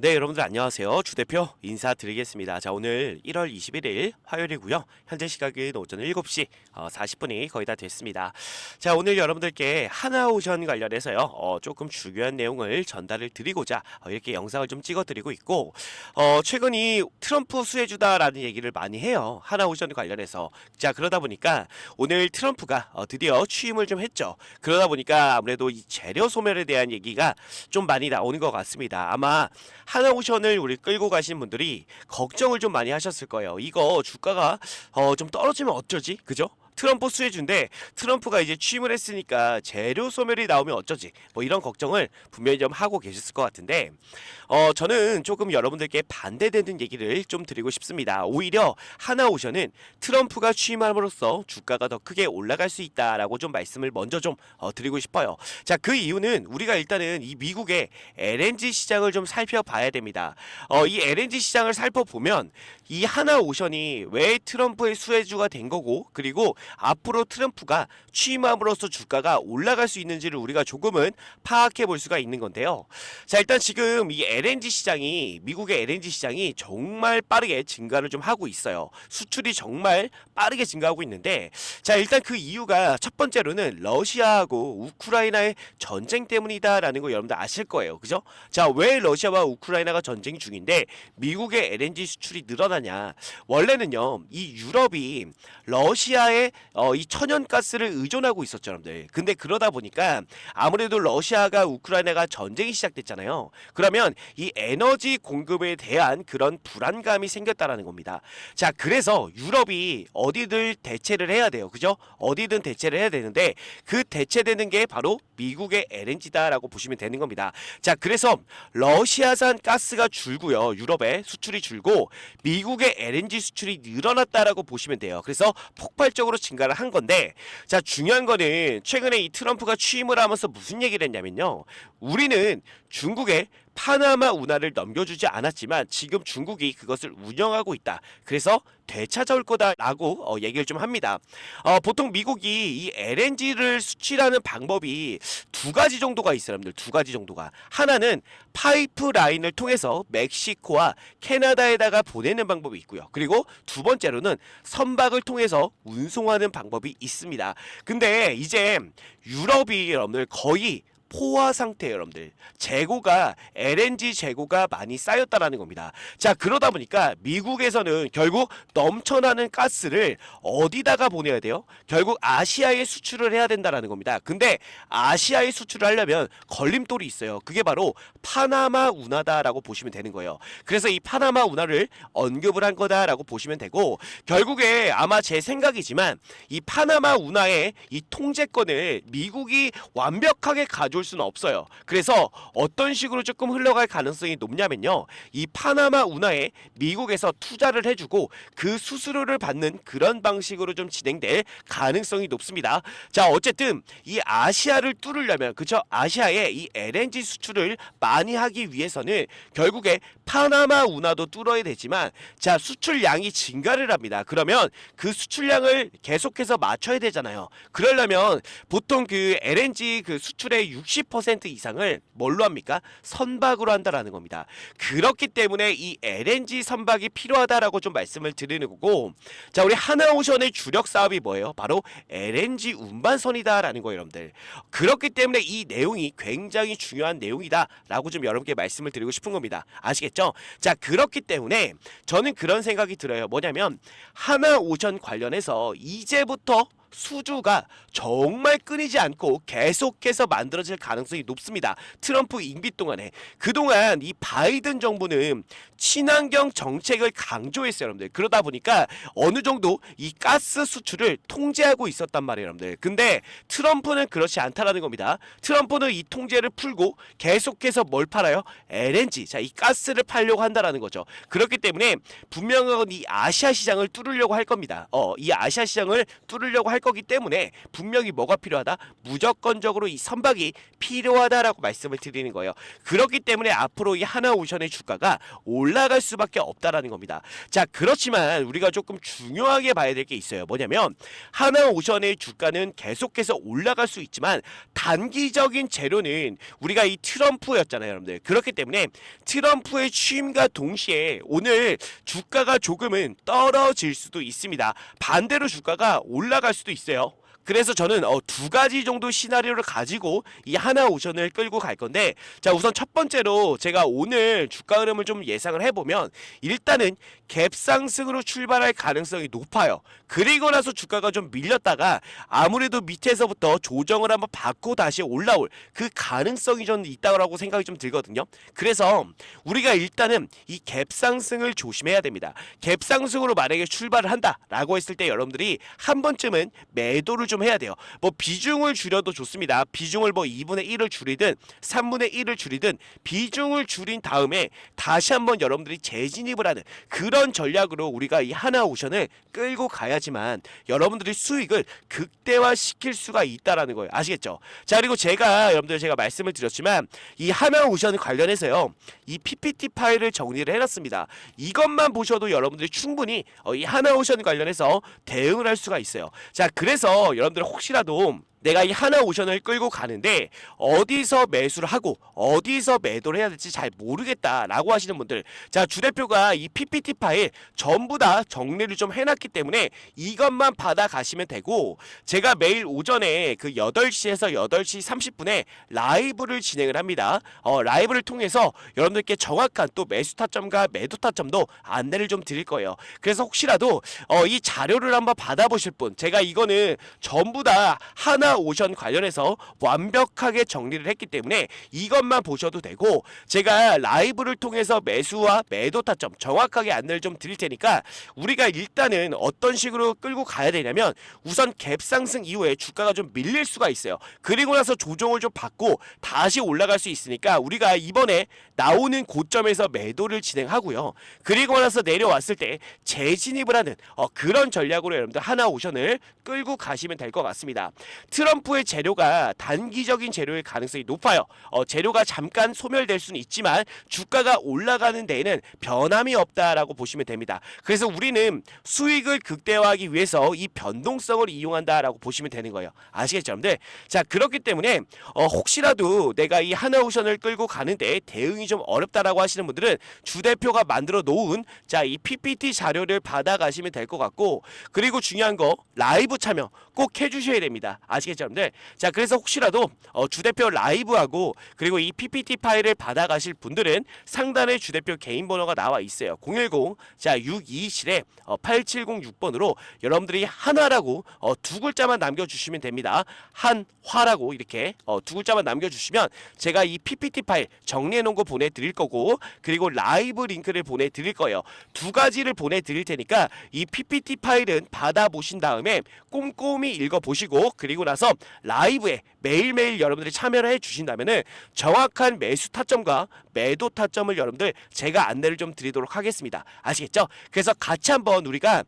네, 여러분들 안녕하세요. 주 대표 인사드리겠습니다. 자, 오늘 1월 21일 화요일이고요. 현재 시각은 오전 7시 40분이 거의 다 됐습니다. 자, 오늘 여러분들께 하나오션 관련해서요. 조금 중요한 내용을 전달을 드리고자 이렇게 영상을 좀 찍어드리고 있고 최근 이 트럼프 수혜주다라는 얘기를 많이 해요. 하나오션 관련해서. 자, 그러다 보니까 오늘 트럼프가 드디어 취임을 좀 했죠. 그러다 보니까 아무래도 이 재료 소멸에 대한 얘기가 좀 많이 나오는 것 같습니다. 아마 하나오션을 우리 끌고 가신 분들이 걱정을 좀 많이 하셨을 거예요. 이거 주가가 좀 떨어지면 어쩌지? 그죠? 트럼프 수혜주인데 트럼프가 이제 취임을 했으니까 재료 소멸이 나오면 어쩌지? 뭐 이런 걱정을 분명히 좀 하고 계셨을 것 같은데 저는 조금 여러분들께 반대되는 얘기를 좀 드리고 싶습니다. 오히려 하나오션은 트럼프가 취임함으로써 주가가 더 크게 올라갈 수 있다라고 좀 말씀을 먼저 좀 드리고 싶어요. 자, 그 이유는 우리가 일단은 이 미국의 LNG 시장을 좀 살펴봐야 됩니다. 이 LNG 시장을 살펴보면 이 하나오션이 왜 트럼프의 수혜주가 된 거고, 그리고 앞으로 트럼프가 취임함으로써 주가가 올라갈 수 있는지를 우리가 조금은 파악해 볼 수가 있는 건데요. 자, 일단 지금 이 LNG 시장이, 미국의 LNG 시장이 정말 빠르게 증가를 좀 하고 있어요. 수출이 정말 빠르게 증가하고 있는데, 자, 일단 그 이유가 첫 번째로는 러시아하고 우크라이나의 전쟁 때문이다라는 거 여러분들 아실 거예요. 그죠? 자, 왜 러시아와 우크라이나가 전쟁 중인데 미국의 LNG 수출이 늘어나냐? 원래는요, 이 유럽이 러시아의 이 천연가스를 의존하고 있었죠, 여러분들. 근데 그러다 보니까 아무래도 러시아가 우크라이나가 전쟁이 시작됐잖아요. 그러면 이 에너지 공급에 대한 그런 불안감이 생겼다라는 겁니다. 자, 그래서 유럽이 어디든 대체를 해야 돼요. 그죠? 어디든 대체를 해야 되는데 그 대체되는 게 바로 미국의 LNG다라고 보시면 되는 겁니다. 자, 그래서 러시아산 가스가 줄고요. 유럽에 수출이 줄고 미국의 LNG 수출이 늘어났다라고 보시면 돼요. 그래서 폭발적으로 증가를 한 건데, 자, 중요한 거는 최근에 이 트럼프가 취임을 하면서 무슨 얘기를 했냐면요. 우리는 중국에 파나마 운하를 넘겨주지 않았지만 지금 중국이 그것을 운영하고 있다. 그래서 되찾아올 거다라고 얘기를 좀 합니다. 보통 미국이 이 LNG를 수출하는 방법이 두 가지 정도가 있어요, 여러분들. 두 가지 정도가. 하나는 파이프라인을 통해서 멕시코와 캐나다에다가 보내는 방법이 있고요. 그리고 두 번째로는 선박을 통해서 운송하는 방법이 있습니다. 근데 이제 유럽이 여러분들 거의 포화 상태예요, 여러분들. 재고가, LNG 재고가 많이 쌓였다라는 겁니다. 자, 그러다 보니까 미국에서는 결국 넘쳐나는 가스를 어디다가 보내야 돼요? 결국 아시아에 수출을 해야 된다라는 겁니다. 근데 아시아에 수출을 하려면 걸림돌이 있어요. 그게 바로 파나마 운하다라고 보시면 되는 거예요. 그래서 이 파나마 운하를 언급을 한 거다라고 보시면 되고, 결국에 아마 제 생각이지만 이 파나마 운하의 이 통제권을 미국이 완벽하게 가져올 수는 없어요. 그래서 어떤 식으로 조금 흘러갈 가능성이 높냐면요, 이 파나마 운하에 미국에서 투자를 해주고 그 수수료를 받는 그런 방식으로 좀 진행될 가능성이 높습니다. 자, 어쨌든 이 아시아를 뚫으려면, 그쵸, 아시아에 이 LNG 수출을 많이 하기 위해서는 결국에 파나마 운하도 뚫어야 되지만, 자, 수출량이 증가를 합니다. 그러면 그 수출량을 계속해서 맞춰야 되잖아요. 그러려면 보통 그 LNG 그 수출의 60% 이상을 뭘로 합니까? 선박으로 한다라는 겁니다. 그렇기 때문에 이 LNG 선박이 필요하다라고 좀 말씀을 드리는 거고, 자, 우리 하나오션의 주력 사업이 뭐예요? 바로 LNG 운반선이다라는 거예요, 여러분들. 그렇기 때문에 이 내용이 굉장히 중요한 내용이다라고 좀 여러분께 말씀을 드리고 싶은 겁니다. 아시겠죠? 자, 그렇기 때문에 저는 그런 생각이 들어요. 뭐냐면 하나오션 관련해서 이제부터 수주가 정말 끊이지 않고 계속해서 만들어질 가능성이 높습니다. 트럼프 임기 동안에. 그동안 이 바이든 정부는 친환경 정책을 강조했어요, 여러분들. 그러다 보니까 어느 정도 이 가스 수출을 통제하고 있었단 말이에요, 여러분들. 근데 트럼프는 그렇지 않다라는 겁니다. 트럼프는 이 통제를 풀고 계속해서 뭘 팔아요? LNG. 자, 이 가스를 팔려고 한다라는 거죠. 그렇기 때문에 분명한 이 아시아 시장을 뚫으려고 할 겁니다. 이 아시아 시장을 뚫으려고 할 거기 때문에 분명히 뭐가 필요하다? 무조건적으로 이 선박이 필요하다라고 말씀을 드리는 거예요. 그렇기 때문에 앞으로 이 하나오션의 주가가 올라갈 수밖에 없다라는 겁니다. 자, 그렇지만 우리가 조금 중요하게 봐야 될 게 있어요. 뭐냐면 하나오션의 주가는 계속해서 올라갈 수 있지만 단기적인 재료는 우리가 이 트럼프였잖아요, 여러분들. 그렇기 때문에 트럼프의 취임과 동시에 오늘 주가가 조금은 떨어질 수도 있습니다. 반대로 주가가 올라갈 수도 있어요. 그래서 저는 두 가지 정도 시나리오를 가지고 이 하나오션을 끌고 갈 건데, 자, 우선 첫 번째로 제가 오늘 주가 흐름을 좀 예상을 해보면 일단은 갭 상승으로 출발할 가능성이 높아요. 그리고 나서 주가가 좀 밀렸다가 아무래도 밑에서부터 조정을 한번 받고 다시 올라올 그 가능성이 저는 있다고 생각이 좀 들거든요. 그래서 우리가 일단은 이 갭 상승을 조심해야 됩니다. 갭 상승으로 만약에 출발을 한다라고 했을 때 여러분들이 한 번쯤은 매도를 좀 해야 돼요. 뭐 비중을 줄여도 좋습니다. 비중을 뭐 2분의 1을 줄이든 3분의 1을 줄이든 비중을 줄인 다음에 다시 한번 여러분들이 재진입을 하는 그런 전략으로 우리가 이 하나오션을 끌고 가야지만 여러분들이 수익을 극대화시킬 수가 있다라는 거예요. 아시겠죠? 자, 그리고 제가 말씀을 드렸지만 이 하나오션 관련해서요, 이 PPT 파일을 정리를 해놨습니다. 이것만 보셔도 여러분들이 충분히 이 하나오션 관련해서 대응을 할 수가 있어요. 자, 그래서 여러분들 혹시라도 내가 이 하나오션을 끌고 가는데 어디서 매수를 하고 어디서 매도를 해야 될지 잘 모르겠다라고 하시는 분들, 자, 주대표가 이 PPT 파일 전부 다 정리를 좀 해놨기 때문에 이것만 받아 가시면 되고, 제가 매일 오전에 그 8시에서 8시 30분에 라이브를 진행을 합니다. 라이브를 통해서 여러분들께 정확한 또 매수 타점과 매도 타점도 안내를 좀 드릴 거예요. 그래서 혹시라도 이 자료를 한번 받아보실 분, 제가 이거는 전부 다 하나오션 관련해서 완벽하게 정리를 했기 때문에 이것만 보셔도 되고, 제가 라이브를 통해서 매수와 매도 타점 정확하게 안내를 좀 드릴 테니까 우리가 일단은 어떤 식으로 끌고 가야 되냐면, 우선 갭 상승 이후에 주가가 좀 밀릴 수가 있어요. 그리고 나서 조정을 좀 받고 다시 올라갈 수 있으니까 우리가 이번에 나오는 고점에서 매도를 진행하고요. 그리고 나서 내려왔을 때 재진입을 하는 그런 전략으로 여러분들 하나오션을 끌고 가시면 될 것 같습니다. 트럼프의 재료가 단기적인 재료일 가능성이 높아요. 재료가 잠깐 소멸될 수는 있지만 주가가 올라가는 데에는 변함이 없다라고 보시면 됩니다. 그래서 우리는 수익을 극대화하기 위해서 이 변동성을 이용한다라고 보시면 되는 거예요. 아시겠죠, 여러분들? 자, 그렇기 때문에 혹시라도 내가 이 하나오션을 끌고 가는데 대응이 좀 어렵다라고 하시는 분들은 주대표가 만들어 놓은 이 PPT 자료를 받아가시면 될 것 같고, 그리고 중요한 거 라이브 참여 꼭 해주셔야 됩니다. 아시겠죠, 여러분들? 자, 그래서 혹시라도 주대표 라이브하고 그리고 이 PPT 파일을 받아가실 분들은 상단에 주대표 개인 번호가 나와 있어요. 010 627에 8706번으로 여러분들이 한화라고 두 글자만 남겨주시면 됩니다. 한화라고 이렇게 두 글자만 남겨주시면 제가 이 PPT 파일 정리해 놓은 거 보내드릴 거고, 그리고 라이브 링크를 보내드릴 거예요. 두 가지를 보내드릴 테니까 이 PPT 파일은 받아보신 다음에 꼼꼼히 읽어보시고, 그리고 나서 라이브에 매일매일 여러분들이 참여를 해주신다면은 정확한 매수 타점과 매도 타점을 여러분들 제가 안내를 좀 드리도록 하겠습니다. 아시겠죠? 그래서 같이 한번 우리가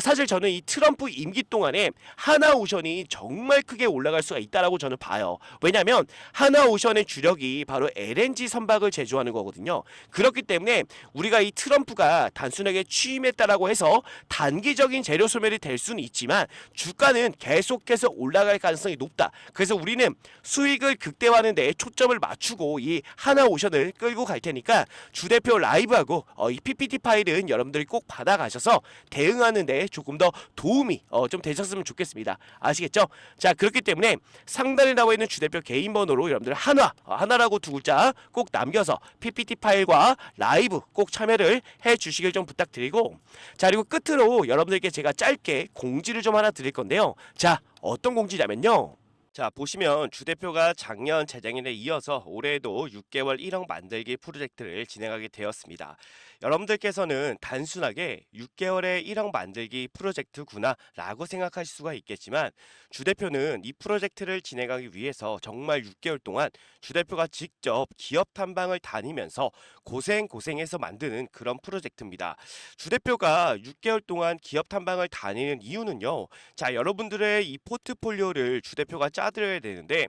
사실 저는 이 트럼프 임기 동안에 하나오션이 정말 크게 올라갈 수가 있다라고 저는 봐요. 왜냐하면 하나오션의 주력이 바로 LNG 선박을 제조하는 거거든요. 그렇기 때문에 우리가 이 트럼프가 단순하게 취임했다라고 해서 단기적인 재료 소멸이 될 수는 있지만 주가는 계속해서 올라갈 가능성이 높다. 그래서 우리는 수익을 극대화하는 데 초점을 맞추고 이 하나오션을 끌고 갈 테니까 주대표 라이브하고 이 PPT 파일은 여러분들이 꼭 받아가셔서 대응하는 데 조금 더 도움이 좀 되셨으면 좋겠습니다. 아시겠죠? 자, 그렇기 때문에 상단에 나와 있는 주대표 개인 번호로 여러분들 하나라고 두 글자 꼭 남겨서 PPT 파일과 라이브 꼭 참여를 해 주시길 좀 부탁드리고, 자, 그리고 끝으로 여러분들께 제가 짧게 공지를 좀 하나 드릴 건데요. 자, 어떤 공지냐면요, 자, 보시면 주 대표가 작년 재작년에 이어서 올해에도 6개월 1억 만들기 프로젝트를 진행하게 되었습니다. 여러분들께서는 단순하게 6개월에 1억 만들기 프로젝트구나 라고 생각하실 수가 있겠지만 주 대표는 이 프로젝트를 진행하기 위해서 정말 6개월 동안 주 대표가 직접 기업 탐방을 다니면서 고생해서 만드는 그런 프로젝트입니다. 주 대표가 6개월 동안 기업 탐방을 다니는 이유는요. 자, 여러분들의 이 포트폴리오를 주 대표가 짜드려야 되는데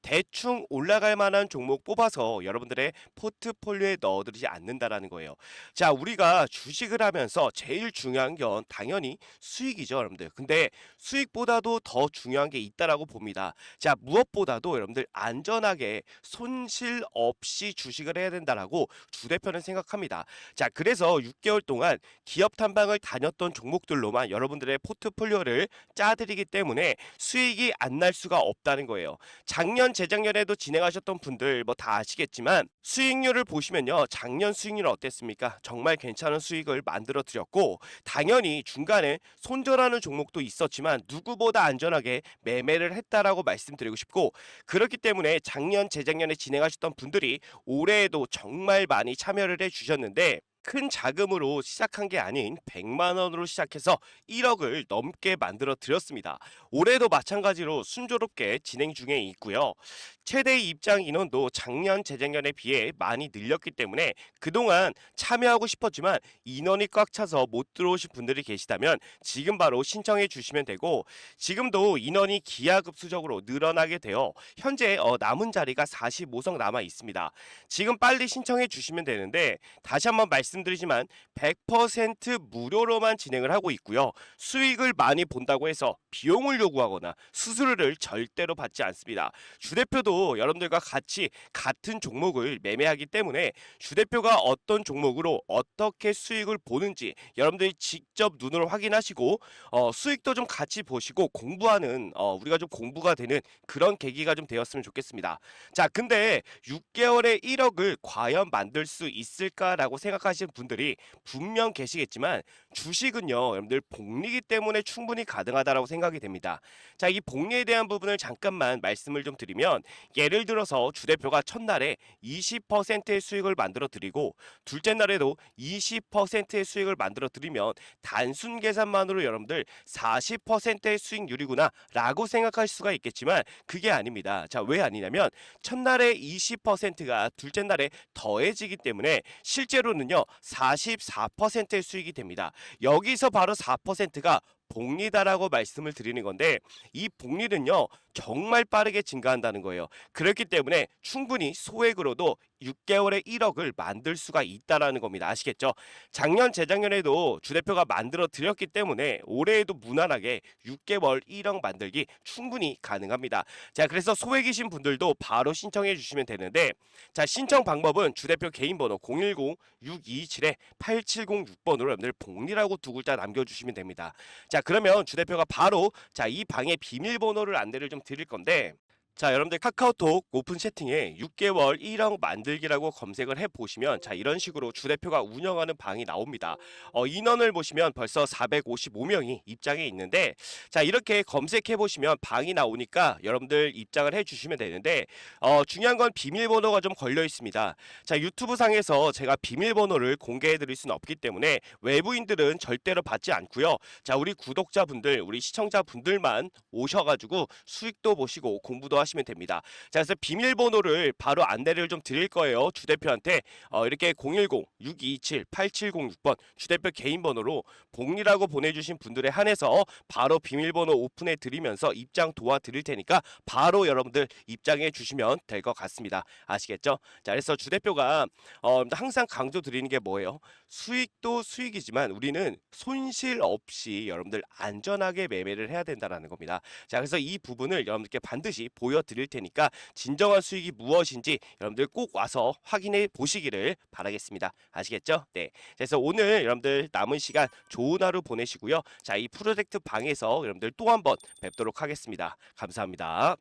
대충 올라갈 만한 종목 뽑아서 여러분들의 포트폴리오에 넣어두지 않는다라는 거예요. 자, 우리가 주식을 하면서 제일 중요한 건 당연히 수익이죠, 여러분들. 근데 수익보다도 더 중요한 게 있다라고 봅니다. 자, 무엇보다도 여러분들 안전하게 손실 없이 주식을 해야 된다라고 주 대표는 생각합니다. 자, 그래서 6개월 동안 기업 탐방을 다녔던 종목들로만 여러분들의 포트폴리오를 짜드리기 때문에 수익이 안 날 수가 없다는 거예요. 작년 재작년에도 진행하셨던 분들 뭐 다 아시겠지만 수익률을 보시면요. 작년 수익률 어땠습니까? 정말 괜찮은 수익을 만들어 드렸고 당연히 중간에 손절하는 종목도 있었지만 누구보다 안전하게 매매를 했다라고 말씀드리고 싶고 그렇기 때문에 작년 재작년에 진행하셨던 분들이 올해에도 정말 많이 참여를 해 주셨는데 큰 자금으로 시작한 게 아닌 100만 원으로 시작해서 1억을 넘게 만들어 드렸습니다. 올해도 마찬가지로 순조롭게 진행 중에 있고요. 최대 입장 인원도 작년 재작년에 비해 많이 늘렸기 때문에 그동안 참여하고 싶었지만 인원이 꽉 차서 못 들어오신 분들이 계시다면 지금 바로 신청해 주시면 되고 지금도 인원이 기하급수적으로 늘어나게 되어 현재 남은 자리가 45석 남아 있습니다. 지금 빨리 신청해 주시면 되는데 다시 한번 말씀드리지만 100% 무료로만 진행을 하고 있고요. 수익을 많이 본다고 해서 비용을 요구하거나 수수료를 절대로 받지 않습니다. 주 대표도 여러분들과 같이 같은 종목을 매매하기 때문에 주 대표가 어떤 종목으로 어떻게 수익을 보는지 여러분들이 직접 눈으로 확인하시고 수익도 좀 같이 보시고 공부하는 우리가 좀 공부가 되는 그런 계기가 좀 되었으면 좋겠습니다. 자, 근데 6개월에 1억을 과연 만들 수 있을까라고 생각하시는 분들이 분명 계시겠지만 주식은요, 여러분들 복리기 때문에 충분히 가능하다라고 생각이 됩니다. 자, 이 복리에 대한 부분을 잠깐만 말씀을 좀 드리면 예를 들어서 주 대표가 첫날에 20%의 수익을 만들어 드리고 둘째 날에도 20%의 수익을 만들어 드리면 단순 계산만으로 여러분들 40%의 수익률이구나 라고 생각할 수가 있겠지만 그게 아닙니다. 자, 왜 아니냐면 첫날에 20%가 둘째 날에 더해지기 때문에 실제로는요 44%의 수익이 됩니다. 여기서 바로 4%가 복리다라고 말씀을 드리는 건데 이 복리는요 정말 빠르게 증가한다는 거예요. 그렇기 때문에 충분히 소액으로도 6개월에 1억을 만들 수가 있다라는 겁니다. 아시겠죠? 작년 재작년에도 주 대표가 만들어 드렸기 때문에 올해에도 무난하게 6개월 1억 만들기 충분히 가능합니다. 자, 그래서 소액이신 분들도 바로 신청해 주시면 되는데 자, 신청 방법은 주 대표 개인 번호 010-627-8706번으로 여러분들 복리라고 두 글자 남겨주시면 됩니다. 자, 그러면 주 대표가 바로 자, 이 방의 비밀번호를 안내를 좀 드릴 건데 자, 여러분들 카카오톡 오픈 채팅에 6개월 1억 만들기라고 검색을 해보시면 자, 이런 식으로 주 대표가 운영하는 방이 나옵니다. 인원을 보시면 벌써 455명이 입장해 있는데 자, 이렇게 검색해보시면 방이 나오니까 여러분들 입장을 해주시면 되는데 중요한 건 비밀번호가 좀 걸려 있습니다. 자, 유튜브 상에서 제가 비밀번호를 공개해드릴 수는 없기 때문에 외부인들은 절대로 받지 않고요. 자, 우리 구독자분들, 우리 시청자분들만 오셔가지고 수익도 보시고 공부도 하시면 됩니다. 자, 그래서 비밀번호를 바로 안내를 좀 드릴 거예요. 주 대표한테 이렇게 010-627-8706번 주 대표 개인 번호로 복리라고 보내주신 분들에 한해서 바로 비밀번호 오픈해 드리면서 입장 도와드릴 테니까 바로 여러분들 입장해 주시면 될 것 같습니다. 아시겠죠? 자, 그래서 주 대표가 항상 강조 드리는 게 뭐예요? 수익도 수익이지만 우리는 손실 없이 여러분들 안전하게 매매를 해야 된다는 겁니다. 자, 그래서 이 부분을 여러분들께 반드시 보여드릴 테니까 진정한 수익이 무엇인지 여러분들 꼭 와서 확인해 보시기를 바라겠습니다. 아시겠죠? 네. 그래서 오늘 여러분들 남은 시간 좋은 하루 보내시고요. 자, 이 프로젝트 방에서 여러분들 또 한번 뵙도록 하겠습니다. 감사합니다.